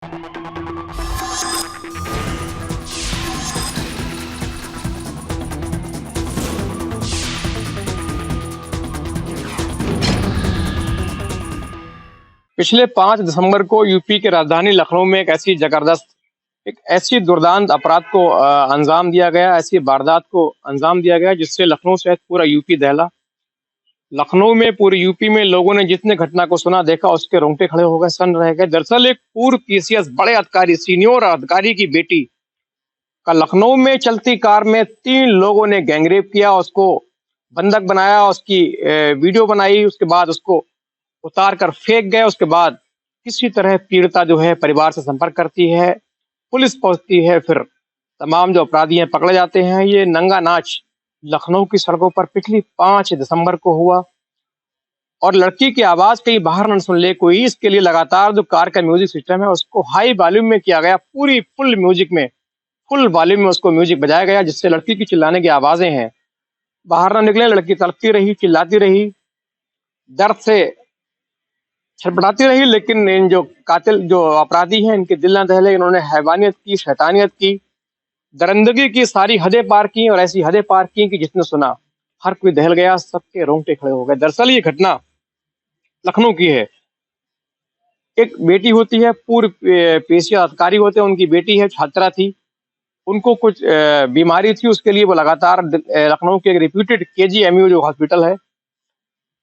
पिछले 5 दिसंबर को यूपी के राजधानी लखनऊ में एक ऐसी दुर्दांत अपराध को अंजाम दिया गया, ऐसी वारदात को अंजाम दिया गया जिससे लखनऊ सहित पूरा यूपी दहला। लखनऊ में पूरे यूपी में लोगों ने जितने घटना को सुना देखा उसके रोंगटे खड़े हो गए, सन्न रह गए। दरअसल एक पूर्व पीसीएस बड़े अधिकारी, सीनियर अधिकारी की बेटी का लखनऊ में चलती कार में 3 लोगों ने गैंगरेप किया, उसको बंधक बनाया, उसकी वीडियो बनाई, उसके बाद उसको उतार कर फेंक गए। उसके बाद किसी तरह पीड़िता जो है परिवार से संपर्क करती है, पुलिस पहुंचती है, फिर तमाम जो अपराधी हैं पकड़े जाते हैं। ये नंगा नाच लखनऊ की सड़कों पर पिछली 5 दिसंबर को हुआ और लड़की की आवाज कहीं बाहर न सुन ले कोई, इसके लिए लगातार जो कार का म्यूजिक सिस्टम है उसको हाई वॉल्यूम में किया गया, पूरी फुल वॉल्यूम में उसको म्यूजिक बजाया गया, जिससे लड़की की चिल्लाने की आवाजें हैं बाहर ना निकले। लड़की तड़पती रही, चिल्लाती रही, दर्द से छटपटाती रही, लेकिन इन जो अपराधी हैं इनके दिल न दहले। इन्होंने हैवानियत की, शैतानियत की, दरिंदगी की, सारी हदें पार की और ऐसी हदें पार की कि जिसने सुना हर कोई दहल गया, सबके रोंगटे खड़े हो गए। दरअसल ये घटना लखनऊ की है। एक बेटी होती है, पूर्व पेशे अधिकारी होते हैं, उनकी बेटी है, छात्रा थी, उनको कुछ बीमारी थी, उसके लिए वो लगातार लखनऊ के एक रिप्यूटेड केजीएमयू जो हॉस्पिटल है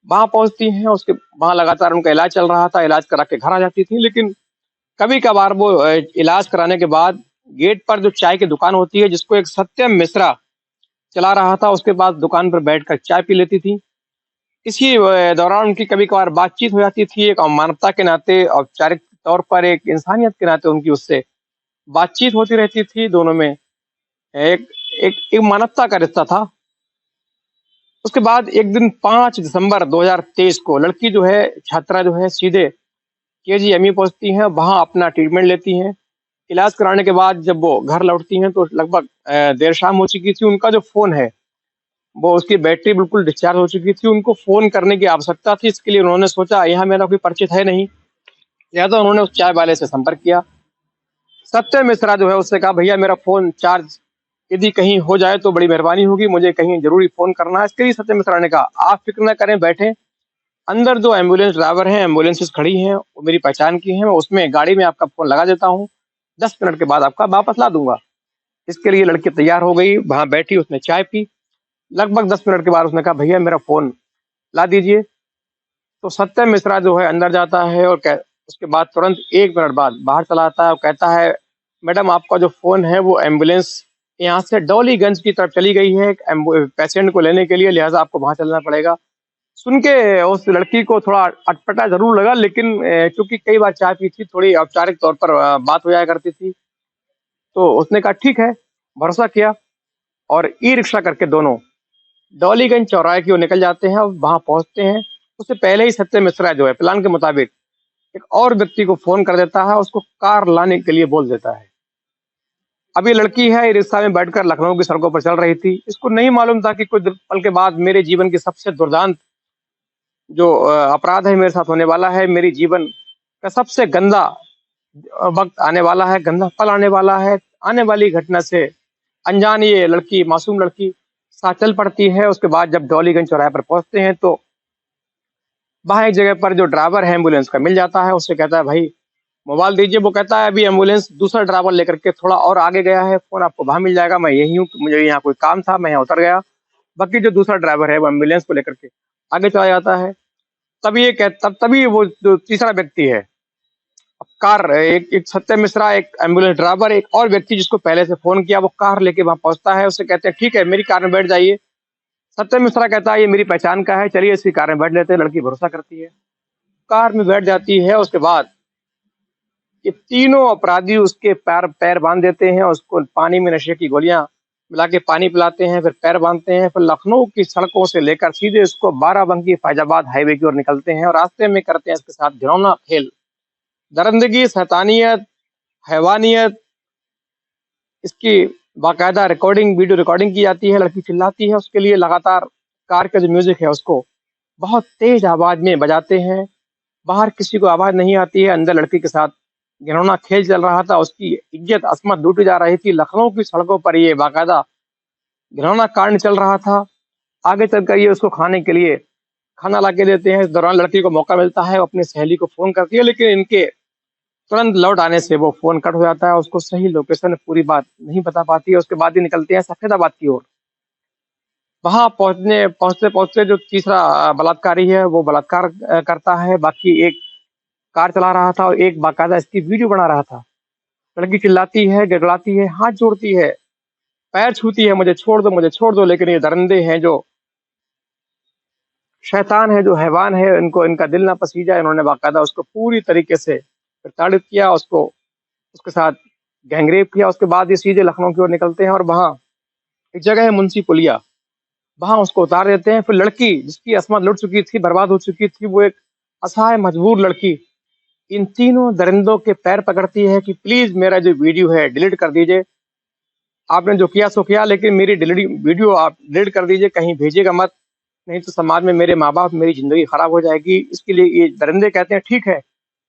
वहां पहुंचती हैं। उसके वहां लगातार उनका इलाज चल रहा था, इलाज करा के घर आ जाती थी। लेकिन कभी कभार वो इलाज कराने के बाद गेट पर जो चाय की दुकान होती है जिसको एक सत्यम मिश्रा चला रहा था, उसके बाद दुकान पर बैठकर चाय पी लेती थी। इसी दौरान उनकी कभी कभार बातचीत हो जाती थी। एक मानवता के नाते, औपचारिक तौर पर एक इंसानियत के नाते उनकी उससे बातचीत होती रहती थी। दोनों में एक एक मानवता का रिश्ता था। उसके बाद एक दिन 5 दिसंबर 2023 को लड़की जो है, छात्रा जो है, सीधे केजीएमयू पहुंचती हैं, वहां अपना ट्रीटमेंट लेती हैं। इलाज कराने के बाद जब वो घर लौटती हैं तो लगभग देर शाम हो चुकी थी। उनका जो फोन है वो, उसकी बैटरी बिल्कुल डिस्चार्ज हो चुकी थी। उनको फोन करने की आवश्यकता थी, इसके लिए उन्होंने सोचा यहाँ मेरा कोई परिचित है नहीं, लिहाजा उन्होंने उस चाय वाले से संपर्क किया। सत्य मिश्रा जो है उससे कहा, भैया मेरा फोन चार्ज यदि कहीं हो जाए तो बड़ी मेहरबानी होगी, मुझे कहीं जरूरी फोन करना है। इसके लिए सत्य मिश्रा ने कहा, आप फिक्र न करें, बैठे अंदर जो एम्बुलेंस ड्राइवर हैं, एम्बुलेंसेस खड़ी हैं, वो मेरी पहचान की हैं, मैं उसमें गाड़ी में आपका फोन लगा देता हूँ, 10 मिनट के बाद आपका वापस ला दूंगा। इसके लिए लड़की तैयार हो गई, वहां बैठी, उसने चाय पी। लगभग 10 मिनट के बाद उसने कहा, भैया मेरा फोन ला दीजिए। तो सत्यम मिश्रा जो है अंदर जाता है और उसके बाद तुरंत 1 मिनट बाद बाहर चला आता है और कहता है, मैडम आपका जो फोन है वो एम्बुलेंस यहाँ से डॉलीगंज की तरफ चली गई है पेशेंट को लेने के लिए, लिहाजा आपको वहां चलना पड़ेगा। सुन के उस लड़की को थोड़ा अटपटा जरूर लगा, लेकिन क्योंकि कई बार चाय पी थी, थोड़ी औपचारिक तौर पर बात हो जाया करती थी, तो उसने कहा ठीक है, भरोसा किया और ई रिक्शा करके दोनों डॉलीगंज चौराहे की ओर निकल जाते हैं। वहां पहुंचते हैं, उससे पहले ही सत्य मिश्रा जो है प्लान के मुताबिक एक और व्यक्ति को फोन कर देता है, उसको कार लाने के लिए बोल देता है। अब ये लड़की है, रिक्शा में बैठकर लखनऊ की सड़कों पर चल रही थी। इसको नहीं मालूम था कि कुछ पल के बाद मेरे जीवन की सबसे दुर्दांत जो अपराध है मेरे साथ होने वाला है, मेरी जीवन का सबसे गंदा वक्त आने वाला है, गंदा पल आने वाला है। आने वाली घटना से अनजान ये लड़की, मासूम लड़की साथ चल पड़ती है। उसके बाद जब डॉलीगंज चौराहे पर पहुंचते हैं तो वहां एक जगह पर जो ड्राइवर है एम्बुलेंस का मिल जाता है, उससे कहता है, भाई मोबाइल दीजिए। वो कहता है, अभी एम्बुलेंस दूसरा ड्राइवर लेकर के थोड़ा और आगे गया है, फोन आपको वहां मिल जाएगा, मैं यही हूँ, मुझे यहाँ कोई काम था, मैं यहाँ उतर गया। बाकी जो दूसरा ड्राइवर है वो एम्बुलेंस को लेकर के आगे चला जाता है। तभी वो जो तीसरा व्यक्ति है, कार, एक सत्य मिश्रा, एक एम्बुलेंस ड्राइवर, एक और व्यक्ति जिसको पहले से फोन किया, वो कार लेके वहां पहुंचता है। उससे कहते हैं, ठीक है मेरी कार में बैठ जाइए। सत्य मिश्रा कहता है, ये मेरी पहचान का है, चलिए इसकी कार में बैठ लेते हैं। लड़की भरोसा करती है, कार में बैठ जाती है। उसके बाद ये तीनों अपराधी उसके पैर पैर बांध देते हैं, उसको पानी में नशे की गोलियां मिला के पानी पिलाते हैं, फिर पैर बांधते हैं, फिर लखनऊ की सड़कों से लेकर सीधे इसको बाराबंकी फैजाबाद हाईवे की ओर निकलते हैं और रास्ते में करते हैं इसके साथ घिनौना खेल, दरिंदगी, शैतानियत, हैवानियत। इसकी बाकायदा रिकॉर्डिंग, वीडियो रिकॉर्डिंग की जाती है। लड़की चिल्लाती है, उसके लिए लगातार कार का जो म्यूजिक है उसको बहुत तेज आवाज में बजाते हैं। बाहर किसी को आवाज नहीं आती है, अंदर लड़की के साथ घिनौना खेल चल रहा था, उसकी इज्जत असमत लूटी जा रही थी। लखनऊ की सड़कों पर ये बाकायदा घिनौना कांड चल रहा था। आगे चलकर ये उसको खाने के लिए खाना ला के देते हैं। इस दौरान लड़की को मौका मिलता है, वो अपनी सहेली को फ़ोन करती है, लेकिन इनके तुरंत लौट आने से वो फ़ोन कट हो जाता है। उसको सही लोकेशन पूरी बात नहीं बता पाती है। उसके बाद ये निकलते हैं सफेदाबाद की ओर। वहाँ पहुँचते-पहुँचते जो तीसरा बलात्कारी है, वो बलात्कार करता है। बाकी एक कार चला रहा था और एक बाकायदा इसकी वीडियो बना रहा था। लड़की चिल्लाती है, गिड़गिड़ाती है, हाथ जोड़ती है, पैर छूती है, मुझे छोड़ दो, लेकिन ये दरिंदे हैं, जो शैतान है, जो हैवान है, इनको इनका दिल ना पसीजा। इन्होंने बाकायदा उसको पूरी तरीके से प्रताड़ित किया, उसको उसके साथ गैंगरेप किया। उसके बाद ये सीधे लखनऊ की ओर निकलते हैं और वहाँ एक जगह है मुंशी पुलिया, वहाँ उसको उतार देते हैं। फिर लड़की जिसकी अस्मत लुट चुकी थी, बर्बाद हो चुकी थी, वो एक असहाय मजबूर लड़की इन तीनों दरिंदों के पैर पकड़ती है कि प्लीज़ मेरा जो वीडियो है डिलीट कर दीजिए। आपने जो किया सो किया, लेकिन मेरी वीडियो आप डिलीट कर दीजिए, कहीं भेजिएगा मत, नहीं तो समाज में मेरे माँ-बाप, मेरी ज़िंदगी खराब हो जाएगी। इसके लिए ये दरिंदे कहते हैं ठीक है,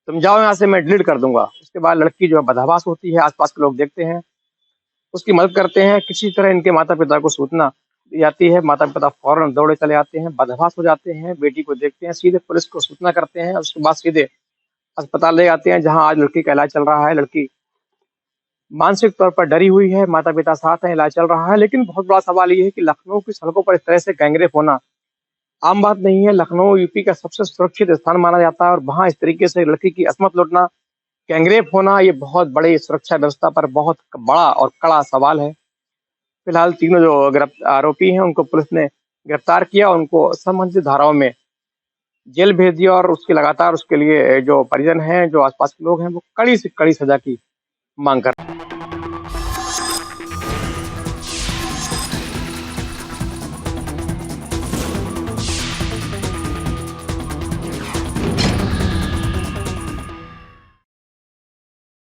तुम जाओ यहाँ से, मैं डिलीट कर दूँगा। उसके बाद लड़की जो है बदहवास होती है, आस-पास के लोग देखते हैं, उसकी मदद करते हैं। किसी तरह इनके माता-पिता को सूचना दी जाती है, माता-पिता फ़ौरन दौड़े चले आते हैं, बदहवास हो जाते हैं, बेटी को देखते हैं, सीधे पुलिस को सूचना करते हैं, उसके बाद सीधे अस्पताल ले जाते हैं, जहाँ आज लड़की का इलाज चल रहा है। लड़की मानसिक तौर पर डरी हुई है, माता-पिता साथ हैं, इलाज चल रहा है। लेकिन बहुत बड़ा सवाल ये है कि लखनऊ की सड़कों पर इस तरह से गैंगरेप होना आम बात नहीं है। लखनऊ यूपी का सबसे सुरक्षित स्थान माना जाता है और वहाँ इस तरीके से लड़की की असमत लूटना, गैंगरेप होना, ये बहुत बड़ी सुरक्षा व्यवस्था पर बहुत बड़ा और कड़ा सवाल है। फिलहाल तीनों जो आरोपी हैं, उनको पुलिस ने गिरफ्तार किया, उनको संबंधित धाराओं में जेल भेज दिया और उसकी लगातार उसके लिए जो परिजन हैं, जो आस-पास के लोग हैं, वो कड़ी से कड़ी सज़ा की माँग कर